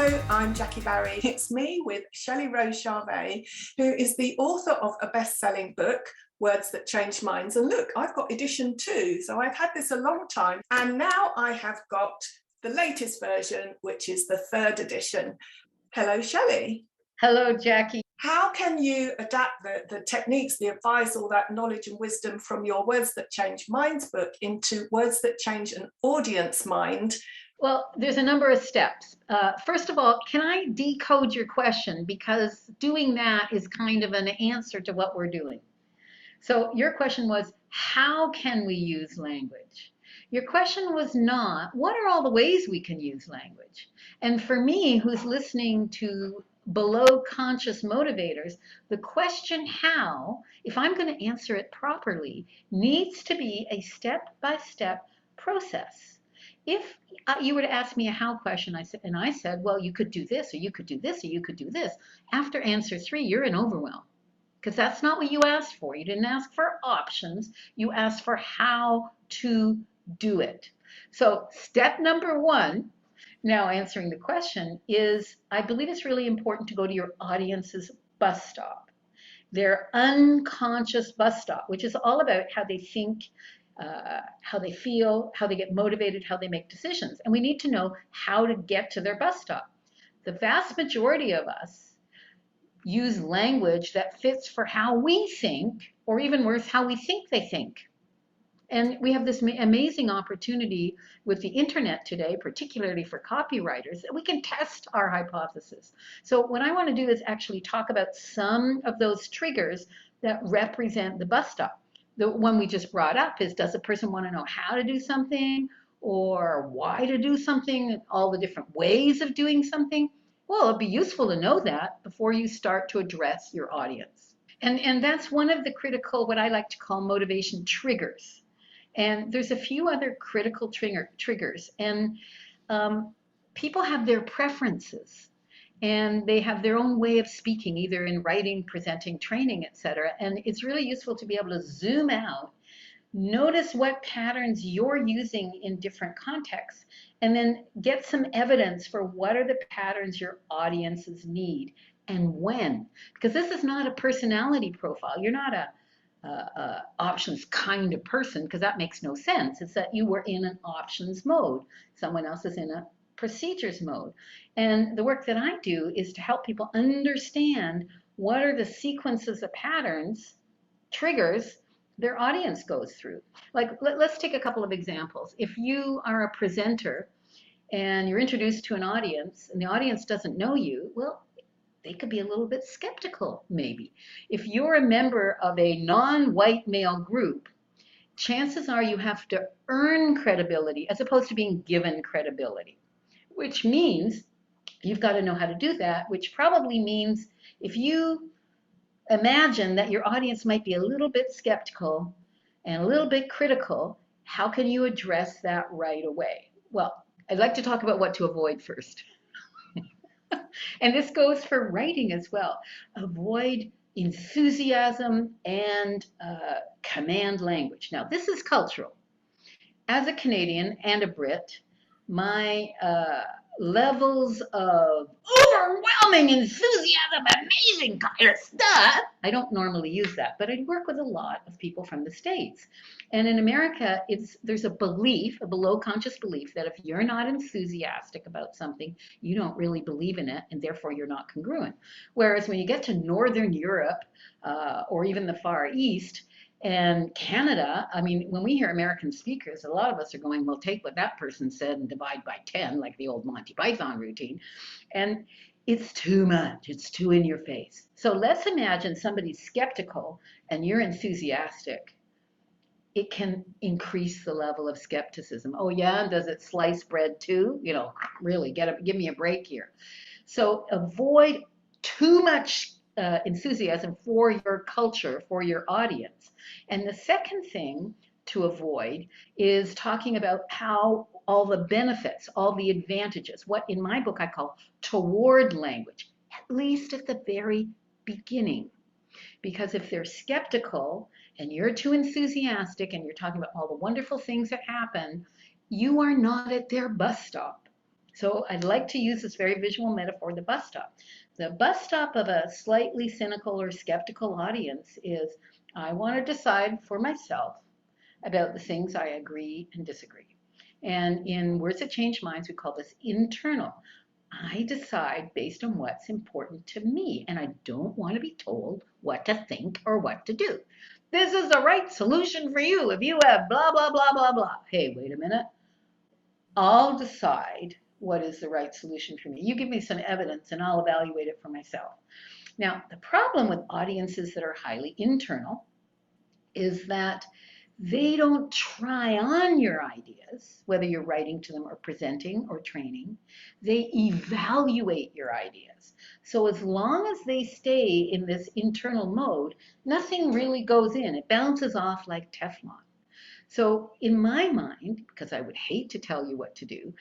Hello, I'm Jackie Barrie. It's me with Shelle Rose Charvet, who is the author of a best-selling book, Words That Change Minds. And look, I've got edition 2, so I've had this a long time. And now I have got the latest version, which is the 3rd edition. Hello, Shelle. Hello, Jackie. How can you adapt the techniques, the advice, all that knowledge and wisdom from your Words That Change Minds book into Words That Change an Audience Mind? Well, there's a number of steps. First of all, can I decode your question? Because doing that is kind of an answer to what we're doing. So your question was, how can we use language? Your question was not, what are all the ways we can use language? And for me, who's listening to below conscious motivators, the question how, if I'm going to answer it properly, needs to be a step-by-step process. If you were to ask me a how question, I said, well, you could do this, or you could do this, or you could do this. After answer 3, you're in overwhelm, because that's not what you asked for. You didn't ask for options. You asked for how to do it. So step number 1, now answering the question, is I believe it's really important to go to your audience's bus stop, their unconscious bus stop, which is all about how they think, how they feel, how they get motivated, how they make decisions. And we need to know how to get to their bus stop. The vast majority of us use language that fits for how we think, or even worse, how we think they think. And we have this amazing opportunity with the internet today, particularly for copywriters, that we can test our hypothesis. So what I want to do is actually talk about some of those triggers that represent the bus stop. The one we just brought up is, does a person want to know how to do something, or why to do something, all the different ways of doing something? Well, it'd be useful to know that before you start to address your audience. And that's one of the critical, what I like to call motivation triggers. And there's a few other critical triggers. And people have their preferences, and they have their own way of speaking, either in writing, presenting, training, etc. And it's really useful to be able to zoom out, notice what patterns you're using in different contexts, and then get some evidence for what are the patterns your audiences need and when. Because this is not a personality profile. You're not a options kind of person, because that makes no sense. It's that you were in an options mode. Someone else is in a procedures mode. And the work that I do is to help people understand what are the sequences of patterns, triggers, their audience goes through. Like, let's take a couple of examples. If you are a presenter and you're introduced to an audience and the audience doesn't know you, well, they could be a little bit skeptical, maybe. If you're a member of a non-white male group, chances are you have to earn credibility as opposed to being given credibility, which means you've got to know how to do that, which probably means if you imagine that your audience might be a little bit skeptical and a little bit critical, how can you address that right away? Well, I'd like to talk about what to avoid first. And this goes for writing as well. Avoid enthusiasm and command language. Now, this is cultural. As a Canadian and a Brit, my levels of overwhelming enthusiasm, amazing kind of stuff, I don't normally use that, but I work with a lot of people from the States. And in America, there's a belief, a below conscious belief, that if you're not enthusiastic about something, you don't really believe in it, and therefore you're not congruent. Whereas when you get to Northern Europe or even the Far East, and Canada, I mean, when we hear American speakers, a lot of us are going, well, take what that person said and divide by 10, like the old Monty Python routine. And it's too much. It's too in your face. So let's imagine somebody's skeptical and you're enthusiastic. It can increase the level of skepticism. Oh, yeah, and does it slice bread too? You know, really, give me a break here. So avoid too much enthusiasm for your culture, for your audience. And the second thing to avoid is talking about how all the benefits, all the advantages, what in my book I call toward language, at least at the very beginning. Because if they're skeptical and you're too enthusiastic and you're talking about all the wonderful things that happen, you are not at their bus stop. So I'd like to use this very visual metaphor, the bus stop. The bus stop of a slightly cynical or skeptical audience is, I want to decide for myself about the things I agree and disagree. And in Words That Change Minds, we call this internal. I decide based on what's important to me, and I don't want to be told what to think or what to do. This is the right solution for you if you have blah, blah, blah, blah, blah. Hey, wait a minute. I'll decide what is the right solution for me. You give me some evidence and I'll evaluate it for myself. Now, the problem with audiences that are highly internal is that they don't try on your ideas, whether you're writing to them or presenting or training. They evaluate your ideas. So as long as they stay in this internal mode, nothing really goes in. It bounces off like Teflon. So in my mind, because I would hate to tell you what to do,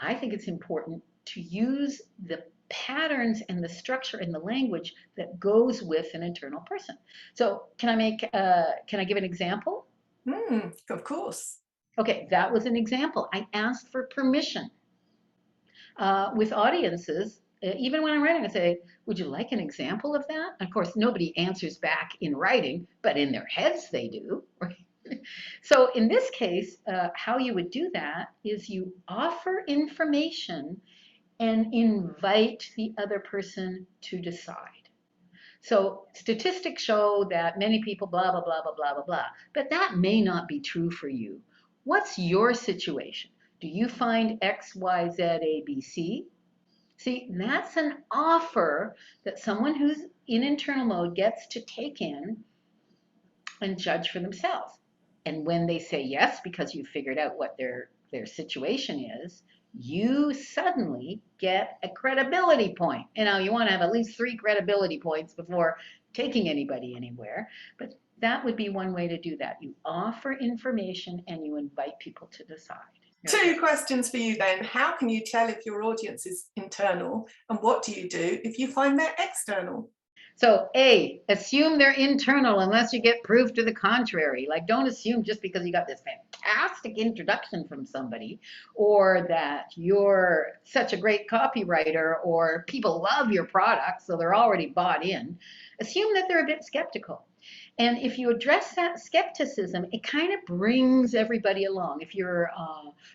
I think it's important to use the patterns and the structure and the language that goes with an internal person. So can I give an example? Of course. Okay, that was an example. I asked for permission. With audiences, even when I'm writing, I say, would you like an example of that? Of course, nobody answers back in writing, but in their heads they do. Right? So in this case, how you would do that is you offer information and invite the other person to decide. So statistics show that many people blah, blah, blah, blah, blah, blah, blah. But that may not be true for you. What's your situation? Do you find X, Y, Z, A, B, C? See, that's an offer that someone who's in internal mode gets to take in and judge for themselves. And when they say yes, because you figured out what their situation is, you suddenly get a credibility point. And now you want to have at least 3 credibility points before taking anybody anywhere. But that would be one way to do that. You offer information and you invite people to decide. 2 questions for you then. How can you tell if your audience is internal? And what do you do if you find they're external? So A, assume they're internal unless you get proof to the contrary. Like, don't assume just because you got this fantastic introduction from somebody or that you're such a great copywriter or people love your product, so they're already bought in. Assume that they're a bit skeptical. And if you address that skepticism, it kind of brings everybody along. If you're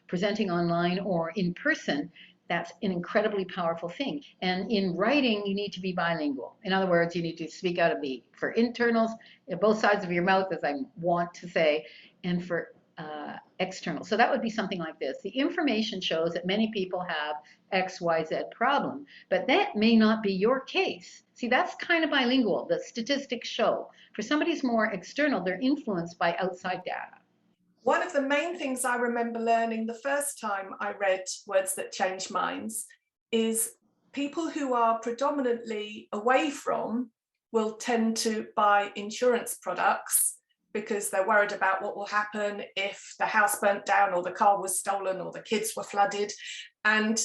presenting online or in person, that's an incredibly powerful thing. And in writing, you need to be bilingual. In other words, you need to speak out of for internals, both sides of your mouth, as I want to say, and for external. So that would be something like this. The information shows that many people have XYZ problem, but that may not be your case. See, that's kind of bilingual. The statistics show. For somebody who's more external, they're influenced by outside data. One of the main things I remember learning the first time I read Words That Change Minds is people who are predominantly away from will tend to buy insurance products because they're worried about what will happen if the house burnt down or the car was stolen or the kids were flooded. And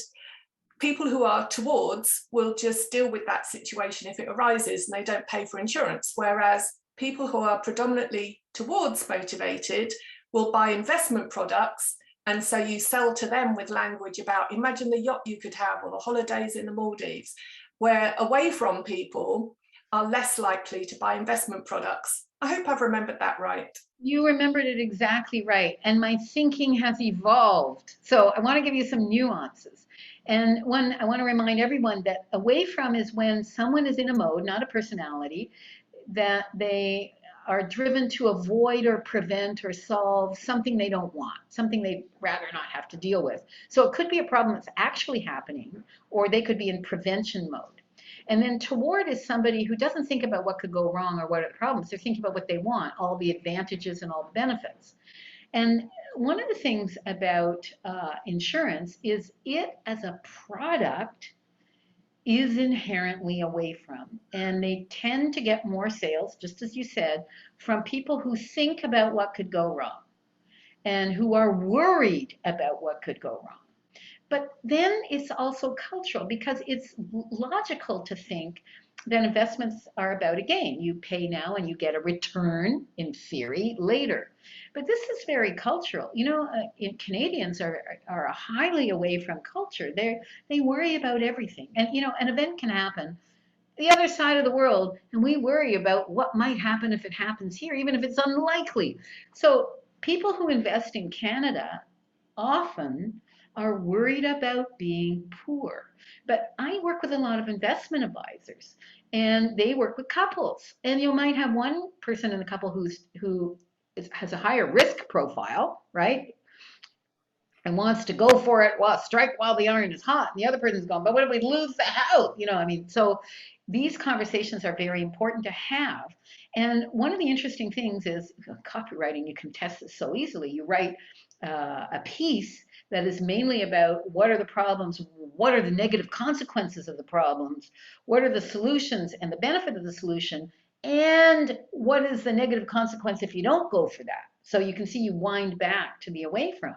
people who are towards will just deal with that situation if it arises and they don't pay for insurance. Whereas people who are predominantly towards motivated will buy investment products, and so you sell to them with language about imagine the yacht you could have or the holidays in the Maldives, where away from people are less likely to buy investment products. I hope I've remembered that right. You remembered it exactly right, and my thinking has evolved. So I want to give you some nuances. And one, I want to remind everyone that away from is when someone is in a mode, not a personality, that they are driven to avoid or prevent or solve something they don't want, something they'd rather not have to deal with. So it could be a problem that's actually happening, or they could be in prevention mode. And then toward is somebody who doesn't think about what could go wrong or what are the problems. They're thinking about what they want, all the advantages and all the benefits. And one of the things about insurance is it as a product is inherently away from. And they tend to get more sales, just as you said, from people who think about what could go wrong and who are worried about what could go wrong. But then it's also cultural because it's logical to think that investments are about a gain. You pay now and you get a return, in theory, later. But this is very cultural. Canadians are highly away from culture. They worry about everything. And, an event can happen the other side of the world, and we worry about what might happen if it happens here, even if it's unlikely. So people who invest in Canada often are worried about being poor. But I work with a lot of investment advisors, and they work with couples. And you might have one person in the couple has a higher risk profile, right? And wants to go for it while strike while the iron is hot. And the other person's going, but what if we lose the house? So these conversations are very important to have. And one of the interesting things is copywriting, you can test this so easily. You write a piece that is mainly about what are the problems, what are the negative consequences of the problems, what are the solutions and the benefit of the solution, and what is the negative consequence if you don't go for that. So you can see you wind back to the away from.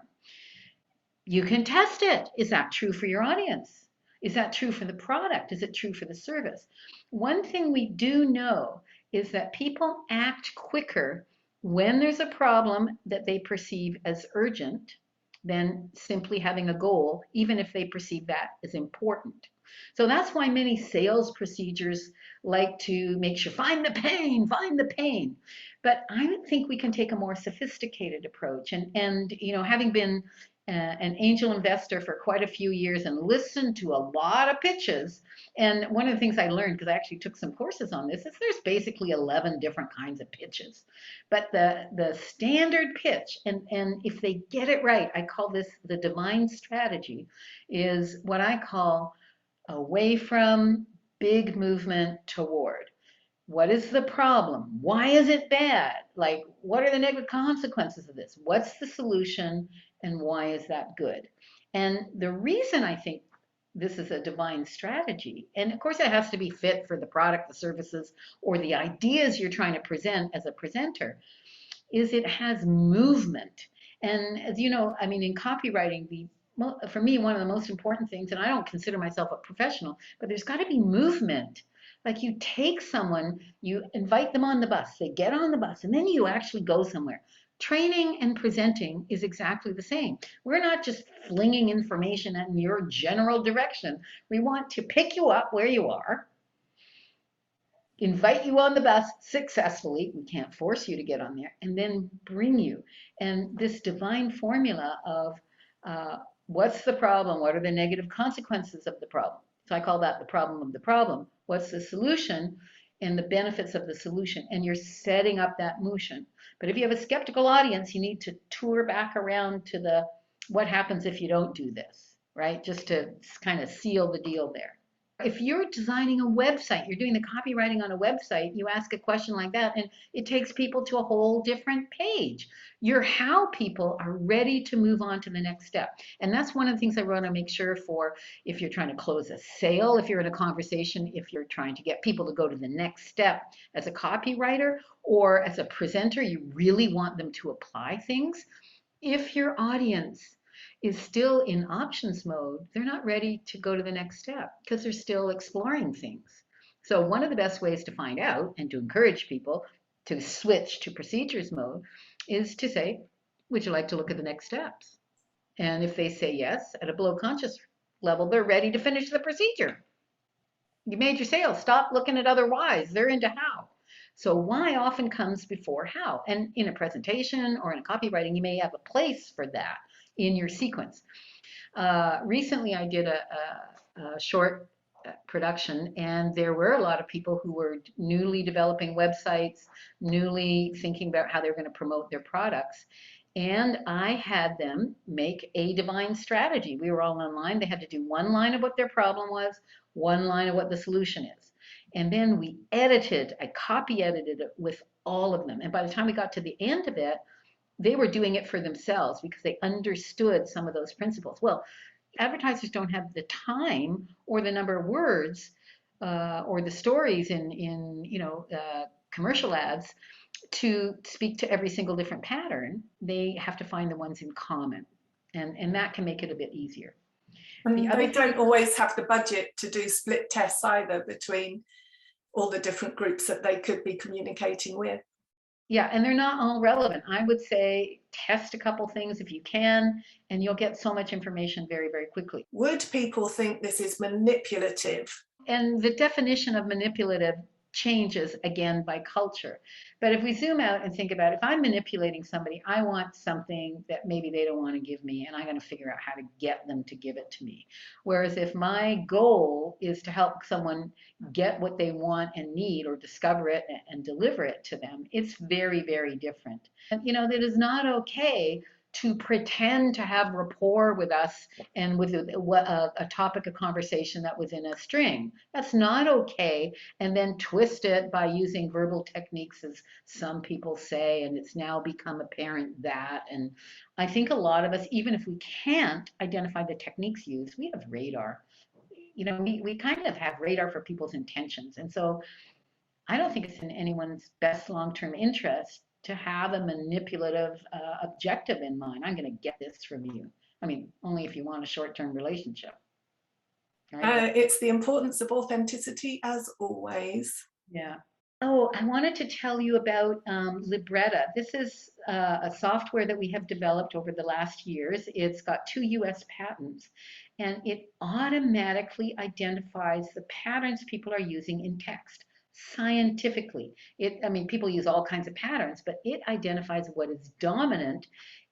You can test it. Is that true for your audience? Is that true for the product? Is it true for the service? One thing we do know is that people act quicker when there's a problem that they perceive as urgent than simply having a goal, even if they perceive that as important. So that's why many sales procedures like to make sure, find the pain, find the pain. But I think we can take a more sophisticated approach. And having been an angel investor for quite a few years and listened to a lot of pitches. And one of the things I learned, because I actually took some courses on this, is there's basically 11 different kinds of pitches. But the standard pitch, and if they get it right, I call this the divine strategy, is what I call away from, big movement toward. What is the problem? Why is it bad? Like, what are the negative consequences of this? What's the solution? And why is that good? And the reason I think this is a divine strategy, and of course it has to be fit for the product, the services, or the ideas you're trying to present as a presenter, is it has movement. And as you know, in copywriting, for me, one of the most important things, and I don't consider myself a professional, but there's got to be movement. Like you take someone, you invite them on the bus, they get on the bus, and then you actually go somewhere. Training and presenting is exactly the same. We're not just flinging information in your general direction. We want to pick you up where you are, invite you on the bus successfully. We can't force you to get on there, and then bring you. And this divine formula of what's the problem? What are the negative consequences of the problem? So I call that the problem of the problem. What's the solution and the benefits of the solution? And you're setting up that motion. But if you have a skeptical audience, you need to tour back around to the what happens if you don't do this, right? Just to kind of seal the deal there. If you're designing a website, you're doing the copywriting on a website, you ask a question like that, and it takes people to a whole different page. Your how people are ready to move on to the next step. And that's one of the things I want to make sure for if you're trying to close a sale, if you're in a conversation, if you're trying to get people to go to the next step as a copywriter or as a presenter, you really want them to apply things. If your audience is still in options mode, they're not ready to go to the next step because they're still exploring things. So one of the best ways to find out and to encourage people to switch to procedures mode is to say, would you like to look at the next steps? And if they say yes, at a below conscious level, they're ready to finish the procedure. You made your sale, stop looking at other whys, they're into how. So why often comes before how. And in a presentation or in a copywriting, you may have a place for that in your sequence. Recently, I did a short production, and there were a lot of people who were newly developing websites, newly thinking about how they were going to promote their products. And I had them make a divine strategy. We were all online. They had to do one line of what their problem was, one line of what the solution is. And then we I copy edited it with all of them. And by the time we got to the end of it, they were doing it for themselves because they understood some of those principles. Well, advertisers don't have the time or the number of words or the stories in commercial ads to speak to every single different pattern. They have to find the ones in common, and that can make it a bit easier. And they don't always have the budget to do split tests either between all the different groups that they could be communicating with. Yeah, and they're not all relevant. I would say test a couple things if you can, and you'll get so much information very, very quickly. Would people think this is manipulative? And the definition of manipulative changes again by culture. But if we zoom out and think about, if I'm manipulating somebody, I want something that maybe they don't want to give me, and I'm going to figure out how to get them to give it to me. Whereas if my goal is to help someone get what they want and need, or discover it and deliver it to them, it's very, very different. And that is not okay to pretend to have rapport with us and with a topic of conversation that was in a string. That's not okay. And then twist it by using verbal techniques, as some people say, and it's now become apparent that. And I think a lot of us, even if we can't identify the techniques used, we have radar. We kind of have radar for people's intentions. And so I don't think it's in anyone's best long-term interest to have a manipulative objective in mind. I'm going to get this from you. I mean, only if you want a short-term relationship. Right? It's the importance of authenticity, as always. Yeah. Oh, I wanted to tell you about Libretta. This is a software that we have developed over the last years. It's got 2 US patents, and it automatically identifies the patterns people are using in text scientifically. People use all kinds of patterns, but it identifies what is dominant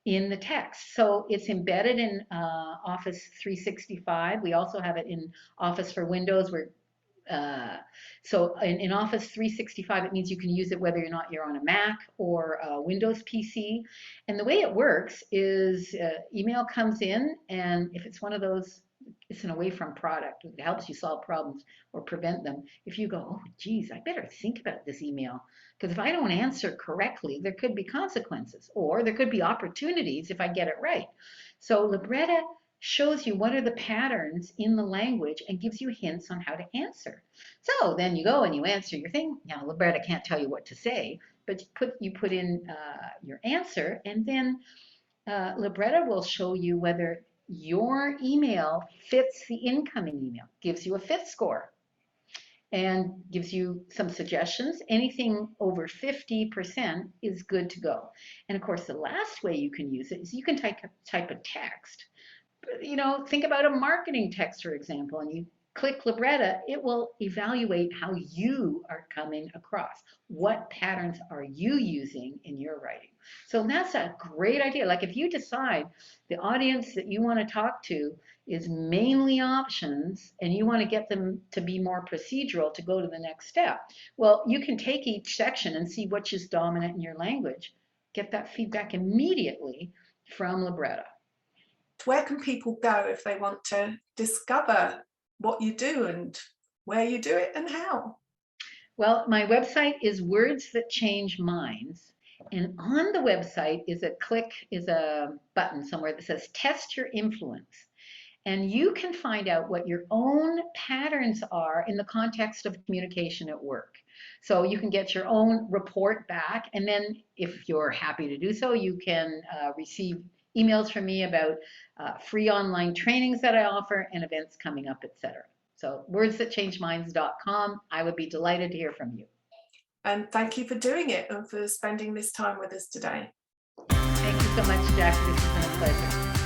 in the text. So it's embedded in Office 365. We also have it in Office for Windows. So in Office 365, it means you can use it whether or not you're on a Mac or a Windows PC. And the way it works is email comes in, and if it's one of those, it's an away from product. It helps you solve problems or prevent them. If you go, oh, geez, I better think about this email, because if I don't answer correctly, there could be consequences, or there could be opportunities if I get it right. So Libretta shows you what are the patterns in the language and gives you hints on how to answer. So then you go and you answer your thing. Now, Libretta can't tell you what to say, but you put in your answer, and then Libretta will show you whether your email fits the incoming email, gives you a fit score, and gives you some suggestions. Anything over 50% is good to go. And of course, the last way you can use it is you can type a text. Think about a marketing text, for example, and you click Libretta, it will evaluate how you are coming across. What patterns are you using in your writing? So that's a great idea. Like if you decide the audience that you want to talk to is mainly options and you want to get them to be more procedural to go to the next step, well, you can take each section and see which is dominant in your language, get that feedback immediately from Libretta. Where can people go if they want to discover what you do and where you do it and how? Well, my website is Words That Change Minds. And on the website is a button somewhere that says Test Your Influence. And you can find out what your own patterns are in the context of communication at work. So you can get your own report back. And then if you're happy to do so, you can receive emails from me about free online trainings that I offer and events coming up, etc. So wordsthatchangeminds.com. I would be delighted to hear from you. And thank you for doing it and for spending this time with us today. Thank you so much, Jackie. This has been a pleasure.